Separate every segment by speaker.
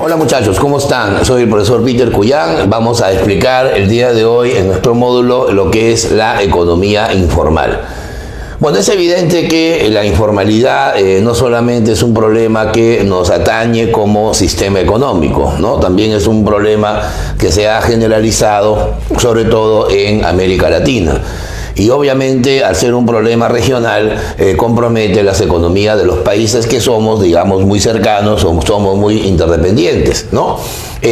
Speaker 1: Hola muchachos, ¿cómo están? Soy el profesor Peter Cuyán. Vamos a explicar el día de hoy en nuestro módulo lo que es la economía informal. Bueno, es evidente que la informalidad no solamente es un problema que nos atañe como sistema económico, ¿no? También es un problema que se ha generalizado, sobre todo en América Latina. Y obviamente, al ser un problema regional, compromete las economías de los países que somos, digamos, muy cercanos, somos muy interdependientes, ¿no?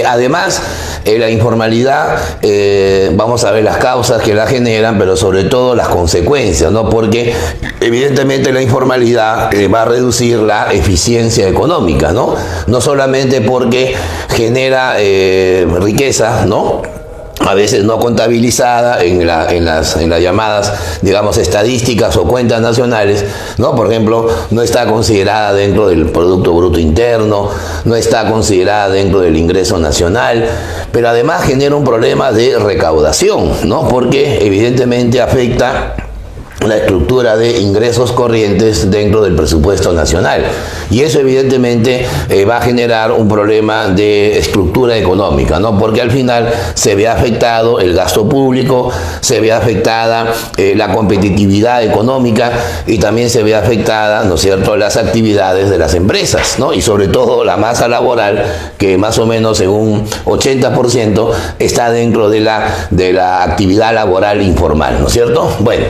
Speaker 1: Además, la informalidad, vamos a ver las causas que la generan, pero sobre todo las consecuencias, ¿no? Porque evidentemente la informalidad va a reducir la eficiencia económica, ¿no? No solamente porque genera riqueza, ¿no? A veces no contabilizada en las llamadas, digamos, estadísticas o cuentas nacionales, ¿no? Por ejemplo, no está considerada dentro del Producto Bruto Interno, no está considerada dentro del ingreso nacional, pero además genera un problema de recaudación, ¿no? Porque evidentemente afecta la estructura de ingresos corrientes dentro del presupuesto nacional. Y eso evidentemente va a generar un problema de estructura económica, ¿no? Porque al final se ve afectado el gasto público, se ve afectada la competitividad económica y también se ve afectada, ¿no es cierto?, las actividades de las empresas, ¿no? Y sobre todo la masa laboral, que más o menos en un 80% está dentro de la actividad laboral informal, ¿no es cierto? Bueno,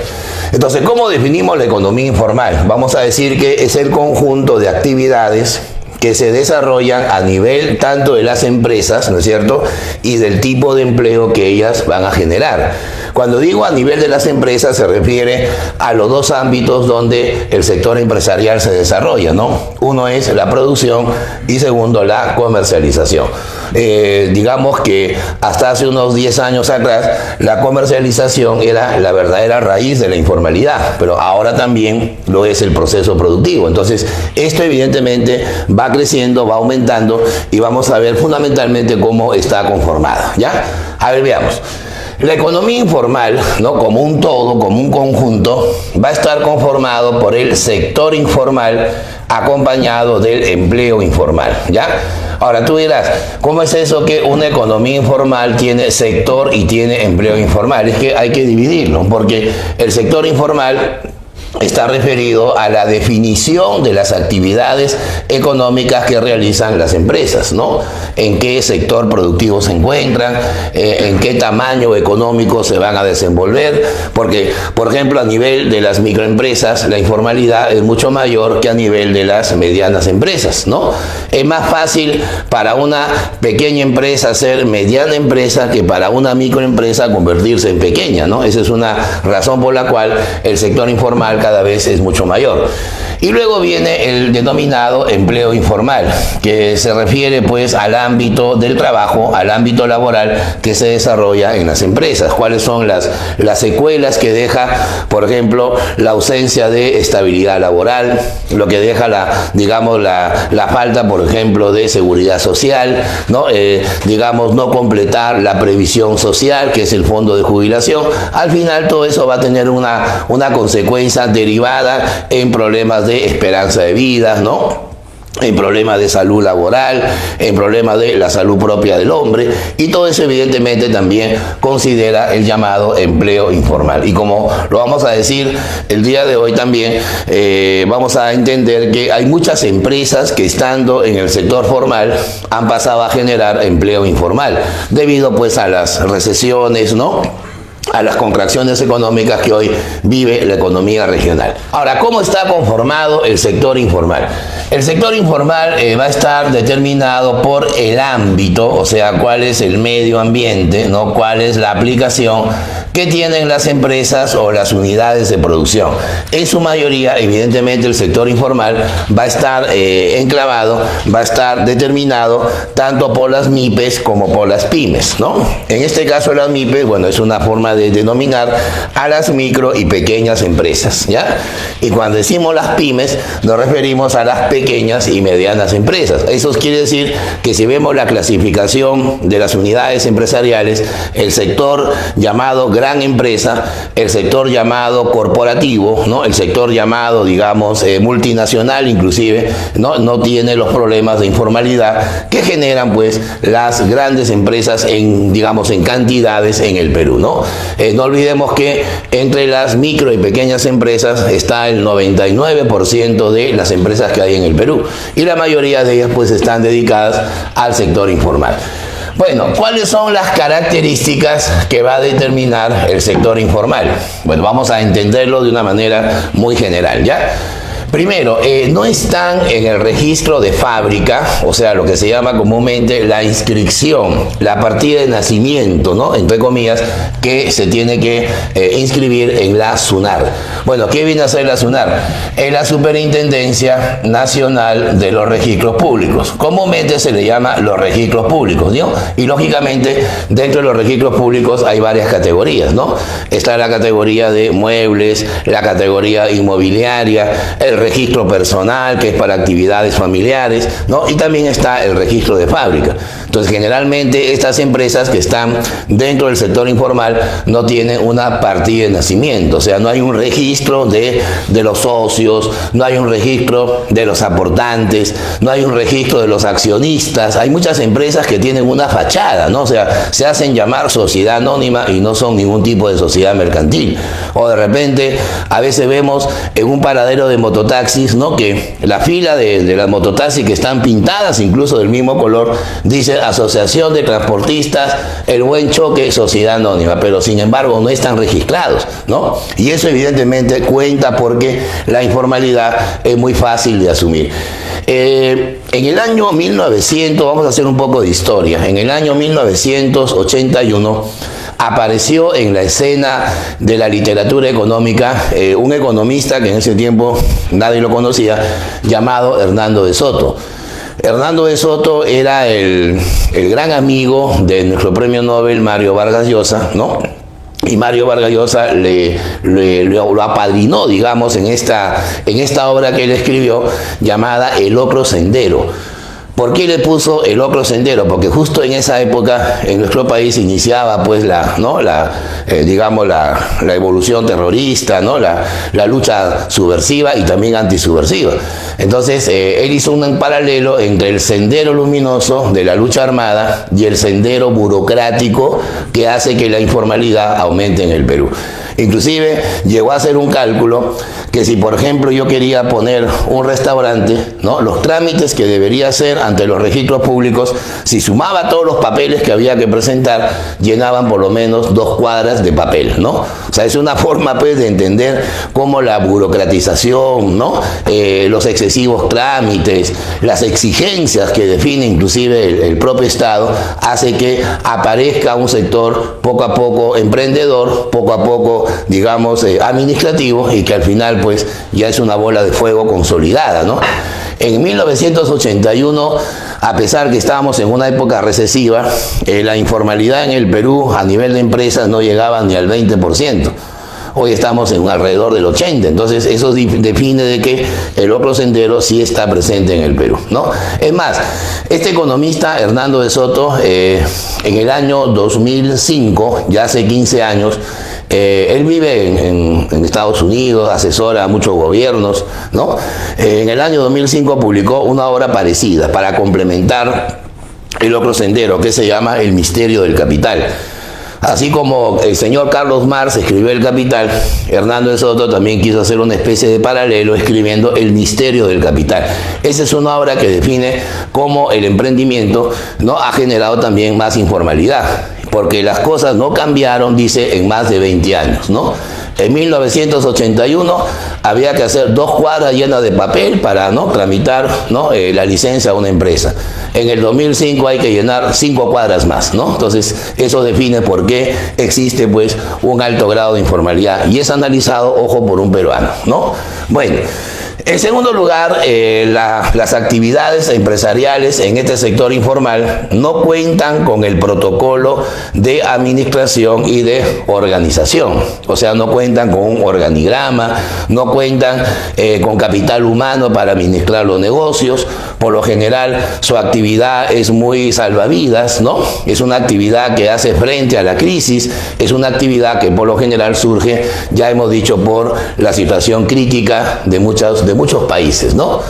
Speaker 1: entonces, ¿cómo definimos la economía informal? Vamos a decir que es el conjunto de actividades que se desarrollan a nivel tanto de las empresas, ¿no es cierto?, y del tipo de empleo que ellas van a generar. Cuando digo a nivel de las empresas se refiere a los dos ámbitos donde el sector empresarial se desarrolla, ¿no? Uno es la producción y segundo la comercialización. Digamos que hasta hace unos 10 años atrás la comercialización era la verdadera raíz de la informalidad, pero ahora también lo es el proceso productivo. Entonces, esto evidentemente va creciendo, va aumentando y vamos a ver fundamentalmente cómo está conformada, ¿ya? A ver, veamos. La economía informal, ¿no?, como un todo, como un conjunto, va a estar conformado por el sector informal acompañado del empleo informal, ¿ya? Ahora tú dirás, ¿cómo es eso que una economía informal tiene sector y tiene empleo informal? Es que hay que dividirlo, porque el sector informal está referido a la definición de las actividades económicas que realizan las empresas, ¿no? En qué sector productivo se encuentran, en qué tamaño económico se van a desenvolver, porque, por ejemplo, a nivel de las microempresas, la informalidad es mucho mayor que a nivel de las medianas empresas, ¿no? Es más fácil para una pequeña empresa ser mediana empresa que para una microempresa convertirse en pequeña, ¿no? Esa es una razón por la cual el sector informal cada vez es mucho mayor. Y luego viene el denominado empleo informal, que se refiere pues al ámbito del trabajo, al ámbito laboral que se desarrolla en las empresas. ¿Cuáles son las secuelas que deja, por ejemplo, la ausencia de estabilidad laboral, lo que deja la falta, por ejemplo, de seguridad social, ¿no? Digamos, no completar la previsión social, que es el fondo de jubilación? Al final todo eso va a tener una consecuencia derivada en problemas de esperanza de vida, ¿no?, en problemas de salud laboral, en problemas de la salud propia del hombre, y todo eso evidentemente también considera el llamado empleo informal. Y como lo vamos a decir el día de hoy también, vamos a entender que hay muchas empresas que estando en el sector formal han pasado a generar empleo informal, debido pues a las recesiones, ¿no?, a las contracciones económicas que hoy vive la economía regional. Ahora, ¿cómo está conformado el sector informal? El sector informal va a estar determinado por el ámbito, o sea, cuál es el medio ambiente, ¿no?, cuál es la aplicación que tienen las empresas o las unidades de producción. En su mayoría, evidentemente, el sector informal va a estar enclavado, va a estar determinado tanto por las MIPES como por las pymes, ¿no? En este caso, las MIPES, bueno, es una forma de denominar a las micro y pequeñas empresas, ¿ya? Y cuando decimos las pymes, nos referimos a las pequeñas y medianas empresas. Eso quiere decir que si vemos la clasificación de las unidades empresariales, el sector llamado gran empresa, el sector llamado corporativo, ¿no? El sector llamado, digamos, multinacional inclusive, no tiene los problemas de informalidad que generan pues las grandes empresas en, digamos, en cantidades en el Perú, ¿no? No olvidemos que entre las micro y pequeñas empresas está el 99% de las empresas que hay en el Perú y la mayoría de ellas pues están dedicadas al sector informal. Bueno, ¿cuáles son las características que va a determinar el sector informal? Bueno, vamos a entenderlo de una manera muy general, ¿ya? Primero, no están en el registro de fábrica, o sea, lo que se llama comúnmente la inscripción, la partida de nacimiento, ¿no? Entre comillas, que se tiene que inscribir en la SUNAR. Bueno, ¿qué viene a ser la SUNAR? Es la Superintendencia Nacional de los Registros Públicos. Comúnmente se le llama los registros públicos, ¿no? Y lógicamente, dentro de los registros públicos hay varias categorías, ¿no? Está la categoría de muebles, la categoría inmobiliaria, el registro personal, que es para actividades familiares, ¿no? Y también está el registro de fábrica. Entonces, generalmente estas empresas que están dentro del sector informal no tienen una partida de nacimiento, o sea, no hay un registro de los socios, no hay un registro de los aportantes, no hay un registro de los accionistas. Hay muchas empresas que tienen una fachada, ¿no? O sea, se hacen llamar sociedad anónima y no son ningún tipo de sociedad mercantil. O de repente, a veces vemos en un paradero de mototaxis, ¿no? Que la fila de las mototaxis que están pintadas incluso del mismo color, dice Asociación de Transportistas El Buen Choque, Sociedad Anónima, pero sin embargo no están registrados, ¿no? Y eso evidentemente cuenta porque la informalidad es muy fácil de asumir. En el año 1900, vamos a hacer un poco de historia, en el año 1981 apareció en la escena de la literatura económica un economista que en ese tiempo nadie lo conocía, llamado Hernando de Soto. Hernando de Soto era el gran amigo de nuestro premio Nobel Mario Vargas Llosa, ¿no? Y Mario Vargas Llosa lo apadrinó, digamos, en esta obra que él escribió llamada El Ocro Sendero. ¿Por qué le puso El Ocro Sendero? Porque justo en esa época en nuestro país iniciaba pues la evolución terrorista, ¿no? La lucha subversiva y también antisubversiva. Entonces él hizo un paralelo entre el sendero luminoso de la lucha armada y el sendero burocrático que hace que la informalidad aumente en el Perú. Inclusive llegó a hacer un cálculo que si por ejemplo yo quería poner un restaurante, ¿no? Los trámites que debería hacer ante los registros públicos, si sumaba todos los papeles que había que presentar, llenaban por lo menos 2 cuadras de papel, ¿no? O sea, es una forma pues de entender cómo la burocratización, ¿no? Los excesivos trámites, las exigencias que define inclusive el propio Estado, hace que aparezca un sector poco a poco emprendedor, poco a poco, digamos, administrativo, y que al final pues ya es una bola de fuego consolidada, ¿no? En 1981, a pesar que estábamos en una época recesiva, la informalidad en el Perú a nivel de empresas no llegaba ni al 20%. Hoy estamos en alrededor del 80%, entonces eso define de que el Ocro Sendero sí está presente en el Perú, ¿no? Es más, este economista, Hernando de Soto, en el año 2005, ya hace 15 años, él vive en Estados Unidos, asesora a muchos gobiernos, ¿no? En el año 2005 publicó una obra parecida para complementar el Ocro Sendero, que se llama El Misterio del Capital. Así como el señor Carlos Marx escribió El Capital, Hernando de Soto también quiso hacer una especie de paralelo escribiendo El Misterio del Capital. Esa es una obra que define cómo el emprendimiento, ¿no? Ha generado también más informalidad, porque las cosas no cambiaron, dice, en más de 20 años, ¿no? En 1981 había que hacer 2 cuadras llenas de papel para, ¿no?, tramitar, ¿no?, la licencia a una empresa. En el 2005 hay que llenar 5 cuadras más, ¿no? Entonces, eso define por qué existe, pues, un alto grado de informalidad. Y es analizado, ojo, por un peruano, ¿no? Bueno, En segundo lugar, las actividades empresariales en este sector informal no cuentan con el protocolo de administración y de organización. O sea, no cuentan con un organigrama, no cuentan con capital humano para administrar los negocios. Por lo general, su actividad es muy salvavidas, ¿no? Es una actividad que hace frente a la crisis, es una actividad que por lo general surge, ya hemos dicho, por la situación crítica de muchos países, ¿no?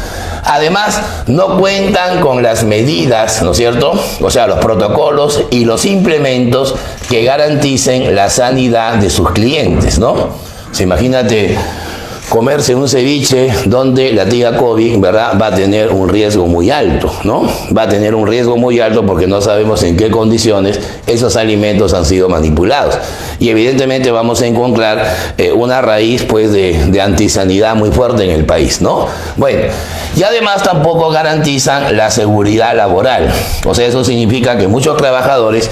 Speaker 1: Además, no cuentan con las medidas, ¿no es cierto? O sea, los protocolos y los implementos que garanticen la sanidad de sus clientes, ¿no? O sea, imagínate comerse un ceviche donde la tía COVID, ¿verdad?, va a tener un riesgo muy alto, ¿no? Va a tener un riesgo muy alto porque no sabemos en qué condiciones esos alimentos han sido manipulados. Y evidentemente vamos a encontrar una raíz, pues, de antisanidad muy fuerte en el país, ¿no? Bueno, y además tampoco garantizan la seguridad laboral. O sea, eso significa que muchos trabajadores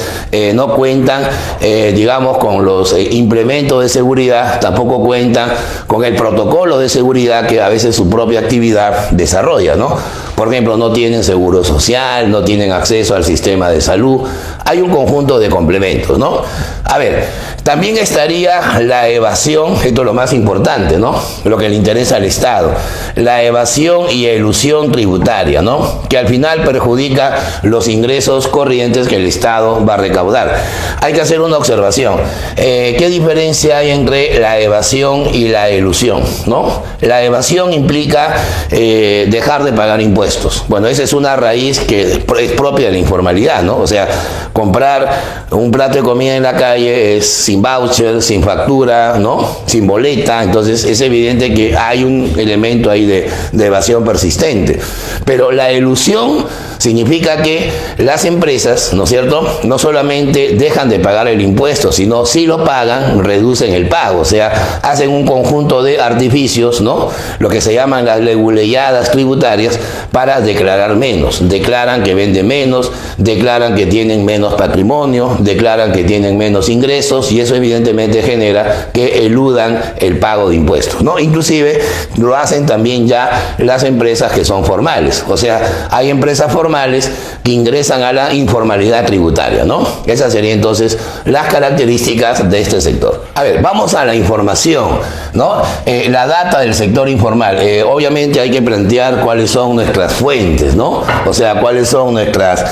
Speaker 1: no cuentan, digamos, con los implementos de seguridad, tampoco cuentan con el protocolo de seguridad que a veces su propia actividad desarrolla, ¿no? Por ejemplo, no tienen seguro social, no tienen acceso al sistema de salud. Hay un conjunto de complementos, ¿no? A ver, también estaría la evasión, esto es lo más importante, ¿no? Lo que le interesa al Estado. La evasión y elusión tributaria, ¿no? Que al final perjudica los ingresos corrientes que el Estado va a recaudar. Hay que hacer una observación. ¿Qué diferencia hay entre la evasión y la elusión, ¿no? La evasión implica dejar de pagar impuestos. Bueno, esa es una raíz que es propia de la informalidad, ¿no? O sea, comprar un plato de comida en la calle es sin voucher, sin factura, ¿no? Sin boleta. Entonces es evidente que hay un elemento ahí de evasión persistente. Pero la elusión significa que las empresas, ¿no es cierto?, no solamente dejan de pagar el impuesto, sino si lo pagan, reducen el pago. O sea, hacen un conjunto de artificios, ¿no? Lo que se llaman las leguleyadas tributarias para declarar menos. Declaran que venden menos, declaran que tienen menos patrimonio, declaran que tienen menos ingresos, y eso evidentemente genera que eludan el pago de impuestos, ¿no? Inclusive lo hacen también ya las empresas que son formales. O sea, hay empresas formales que ingresan a la informalidad tributaria, ¿no? Esas serían entonces las características de este sector. A ver, vamos a la información, ¿no? La data del sector informal. Obviamente hay que plantear cuáles son nuestras fuentes, ¿no? O sea, cuáles son nuestras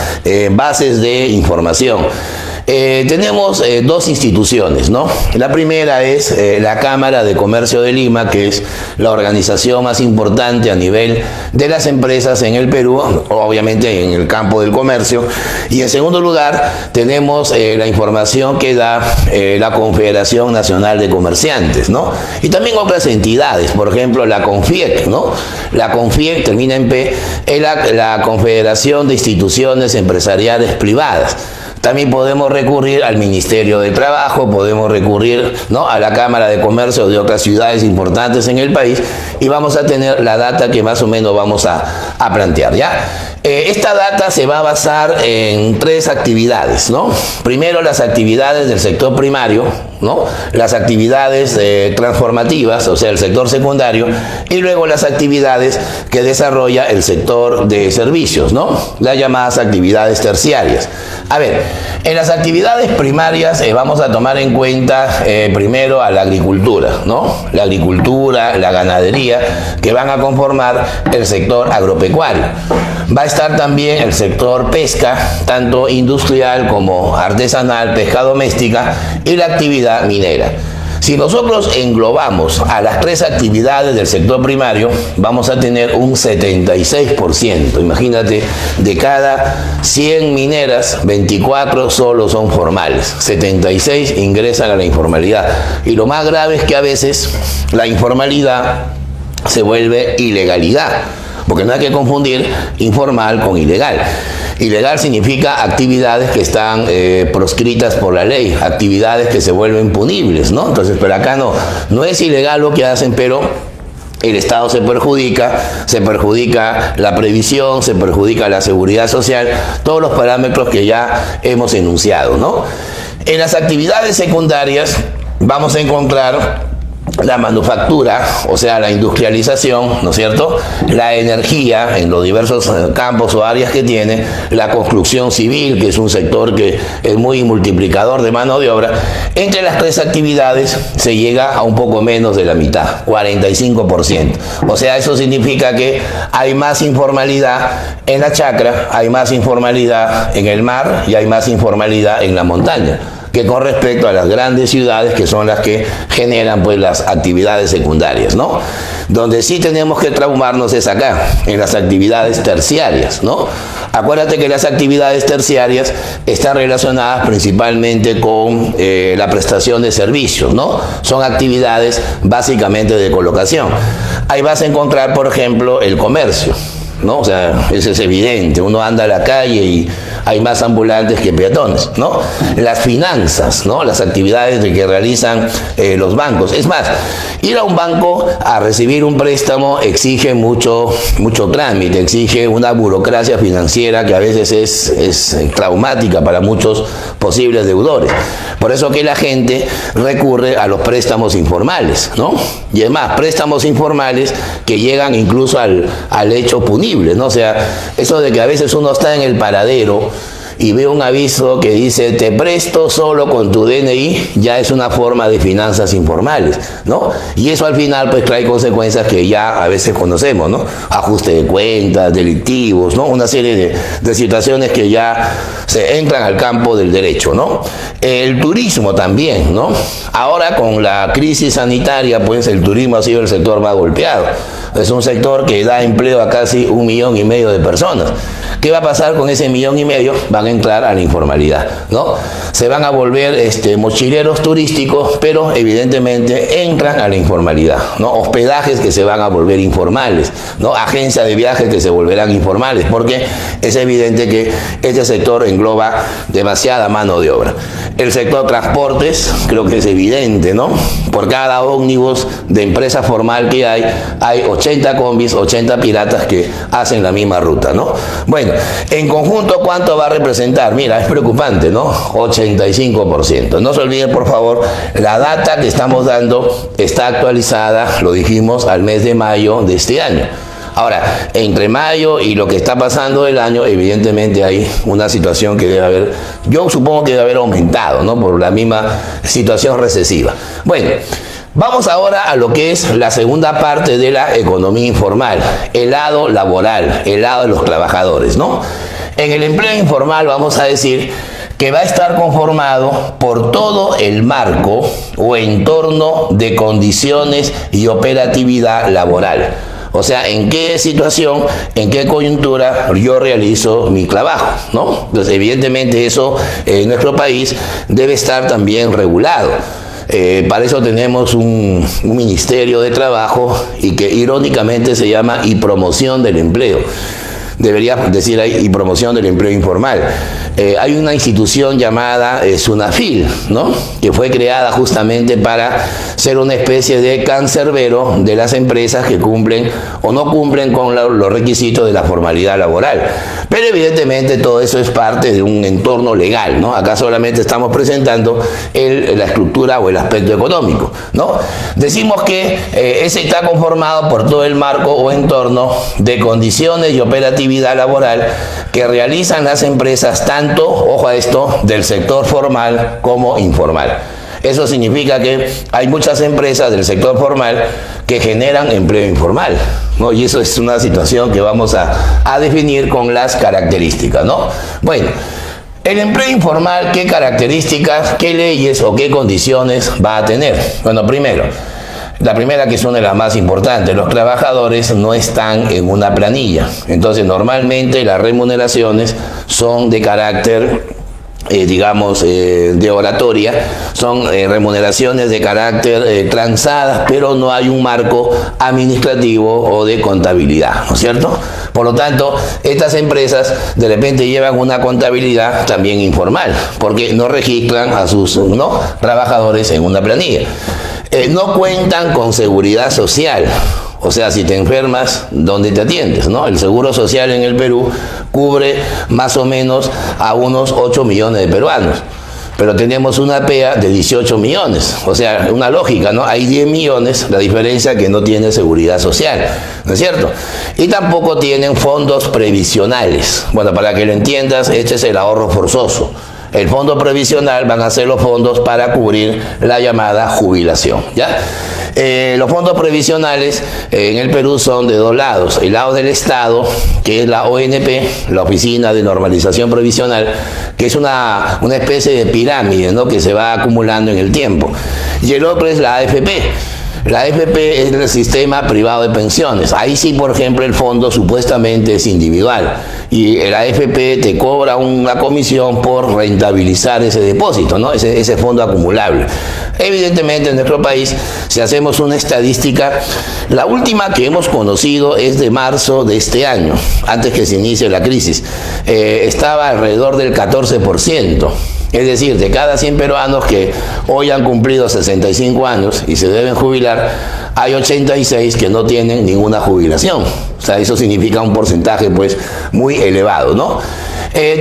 Speaker 1: bases de información. Tenemos dos instituciones, ¿no? La primera es la Cámara de Comercio de Lima, que es la organización más importante a nivel de las empresas en el Perú, obviamente en el campo del comercio. Y en segundo lugar, tenemos la información que da la Confederación Nacional de Comerciantes, ¿no? Y también otras entidades, por ejemplo, la CONFIEC, ¿no? La CONFIEC termina en P, es la Confederación de Instituciones Empresariales Privadas. También podemos recurrir al Ministerio de Trabajo, podemos recurrir, ¿no?, a la Cámara de Comercio de otras ciudades importantes en el país, y vamos a tener la data que más o menos vamos a plantear, ¿ya? Esta data se va a basar en tres actividades, ¿no? Primero, las actividades del sector primario, ¿no? Las actividades transformativas, o sea, el sector secundario, y luego las actividades que desarrolla el sector de servicios, ¿no? Las llamadas actividades terciarias. A ver, en las actividades primarias vamos a tomar en cuenta primero a la agricultura, ¿no? La agricultura, la ganadería, que van a conformar el sector agropecuario. Va a estar también el sector pesca, tanto industrial como artesanal, pesca doméstica, y la actividad minera. Si nosotros englobamos a las tres actividades del sector primario, vamos a tener un 76%. Imagínate, de cada 100 mineras, 24 solo son formales, 76 ingresan a la informalidad. Y lo más grave es que a veces la informalidad se vuelve ilegalidad, porque no hay que confundir informal con ilegal. Ilegal significa actividades que están proscritas por la ley, actividades que se vuelven punibles, ¿no? Entonces, pero acá no es ilegal lo que hacen, pero el Estado se perjudica la previsión, se perjudica la seguridad social, todos los parámetros que ya hemos enunciado, ¿no? En las actividades secundarias vamos a encontrar la manufactura, o sea, la industrialización, ¿no es cierto? La energía en los diversos campos o áreas que tiene, la construcción civil, que es un sector que es muy multiplicador de mano de obra. Entre las tres actividades se llega a un poco menos de la mitad, 45%. O sea, eso significa que hay más informalidad en la chacra, hay más informalidad en el mar y hay más informalidad en la montaña que con respecto a las grandes ciudades, que son las que generan pues las actividades secundarias, ¿no? Donde sí tenemos que traumarnos es acá, en las actividades terciarias, ¿no? Acuérdate que las actividades terciarias están relacionadas principalmente con la prestación de servicios, ¿no? Son actividades básicamente de colocación. Ahí vas a encontrar, por ejemplo, el comercio, ¿no? O sea, eso es evidente. Uno anda a la calle y hay más ambulantes que peatones, ¿no? Las finanzas, ¿no? Las actividades que realizan los bancos. Es más, ir a un banco a recibir un préstamo exige mucho trámite, exige una burocracia financiera que a veces es traumática para muchos posibles deudores. Por eso que la gente recurre a los préstamos informales, ¿no? Y es más, préstamos informales que llegan incluso al hecho punible, ¿no? O sea, eso de que a veces uno está en el paradero y ve un aviso que dice te presto solo con tu DNI, ya es una forma de finanzas informales, ¿no? Y eso al final pues trae consecuencias que ya a veces conocemos, ¿no? Ajuste de cuentas, delictivos, ¿no? Una serie de situaciones que ya se entran al campo del derecho, ¿no? El turismo también, ¿no? Ahora con la crisis sanitaria pues el turismo ha sido el sector más golpeado. Es un sector que da empleo a casi 1,5 millones de personas. ¿Qué va a pasar con ese 1,5 millones? Van a entrar a la informalidad, ¿no? Se van a volver mochileros turísticos, pero evidentemente entran a la informalidad, ¿no? Hospedajes que se van a volver informales, ¿no? Agencias de viajes que se volverán informales, porque es evidente que este sector engloba demasiada mano de obra. El sector transportes, creo que es evidente, ¿no? Por cada ómnibus de empresa formal que hay 80 combis, 80 piratas que hacen la misma ruta, ¿no? Bueno, en conjunto, ¿cuánto va a representar? Mira, es preocupante, ¿no? 85%. No se olviden, por favor, la data que estamos dando está actualizada, lo dijimos, al mes de mayo de este año. Ahora, entre mayo y lo que está pasando del año, evidentemente hay una situación que debe haber, yo supongo que debe haber aumentado, ¿no? Por la misma situación recesiva. Bueno, vamos ahora a lo que es la segunda parte de la economía informal, el lado laboral, el lado de los trabajadores, ¿no? En el empleo informal vamos a decir que va a estar conformado por todo el marco o entorno de condiciones y operatividad laboral. O sea, en qué situación, en qué coyuntura yo realizo mi trabajo, ¿no? Entonces, evidentemente eso en nuestro país debe estar también regulado. Para eso tenemos un Ministerio de Trabajo y que irónicamente se llama y promoción del empleo. Debería decir ahí y promoción del empleo informal. Hay una institución llamada SUNAFIL, ¿no? Que fue creada justamente para ser una especie de cancerbero de las empresas que cumplen o no cumplen con los requisitos de la formalidad laboral. Pero evidentemente todo eso es parte de un entorno legal, ¿no? Acá solamente estamos presentando la estructura o el aspecto económico, ¿no? Decimos que ese está conformado por todo el marco o entorno de condiciones y operatividad laboral que realizan las empresas tanto, ojo a esto, del sector formal como informal. Eso significa que hay muchas empresas del sector formal que generan empleo informal, ¿no? Y eso es una situación que vamos a definir con las características, ¿no? Bueno, el empleo informal, ¿qué características, qué leyes o qué condiciones va a tener? Bueno, primero, la primera, que es una de las más importantes, los trabajadores no están en una planilla. Entonces, normalmente las remuneraciones son de carácter, de oratoria, son remuneraciones de carácter transadas, pero no hay un marco administrativo o de contabilidad, ¿no es cierto? Por lo tanto, estas empresas de repente llevan una contabilidad también informal, porque no registran a sus trabajadores en una planilla. No cuentan con seguridad social. O sea, si te enfermas, ¿dónde te atiendes, no? El seguro social en el Perú cubre más o menos a unos 8 millones de peruanos. pero tenemos una PEA de 18 millones. O sea, una lógica, ¿no? Hay 10 millones, la diferencia que no tiene seguridad social, ¿no es cierto? Y tampoco tienen fondos previsionales. Bueno, para que lo entiendas, este es el ahorro forzoso. El fondo previsional van a ser los fondos para cubrir la llamada jubilación, ¿ya? Los fondos previsionales en el Perú son de dos lados. El lado del Estado, que es la ONP, la Oficina de Normalización Previsional, que es una especie de pirámide, ¿no?, que se va acumulando en el tiempo. Y el otro es la AFP. La AFP es el sistema privado de pensiones. Ahí sí, por ejemplo, el fondo supuestamente es individual y el AFP te cobra una comisión por rentabilizar ese depósito, ¿no? Ese fondo acumulable. Evidentemente, en nuestro país, si hacemos una estadística, la última que hemos conocido es de marzo de este año, antes que se inicie la crisis. Estaba alrededor del 14%. Es decir, de cada 100 peruanos que hoy han cumplido 65 años y se deben jubilar, hay 86 que no tienen ninguna jubilación. O sea, eso significa un porcentaje pues muy elevado, ¿no?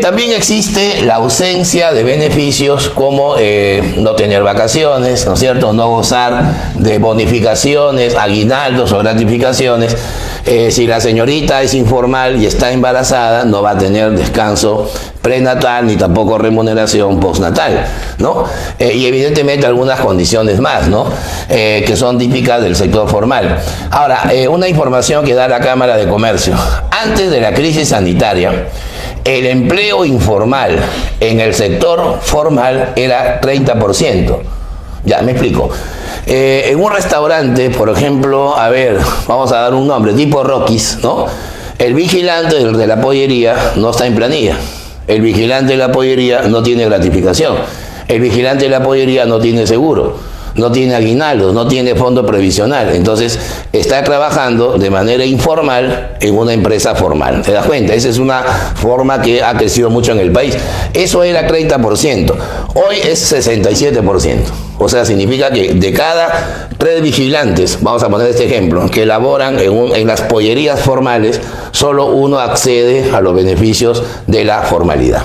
Speaker 1: También existe la ausencia de beneficios como no tener vacaciones, ¿no es cierto?, no gozar de bonificaciones, aguinaldos o gratificaciones. Si la señorita es informal y está embarazada, no va a tener descanso prenatal ni tampoco remuneración postnatal, ¿no? Y evidentemente algunas condiciones más, ¿no?, que son típicas del sector formal. Ahora, una información que da la Cámara de Comercio. Antes de la crisis sanitaria, el empleo informal en el sector formal era 30%. Ya, me explico. En un restaurante, por ejemplo, a ver, vamos a dar un nombre, tipo Rockies, ¿no? El vigilante de la pollería no está en planilla. El vigilante de la pollería no tiene gratificación. El vigilante de la pollería no tiene seguro, no tiene aguinaldo, no tiene fondo previsional. Entonces, está trabajando de manera informal en una empresa formal. ¿Te das cuenta? Esa es una forma que ha crecido mucho en el país. Eso era 30%. Hoy es 67%. O sea, significa que de cada 3 vigilantes, vamos a poner este ejemplo, que laboran en las pollerías formales, solo uno accede a los beneficios de la formalidad.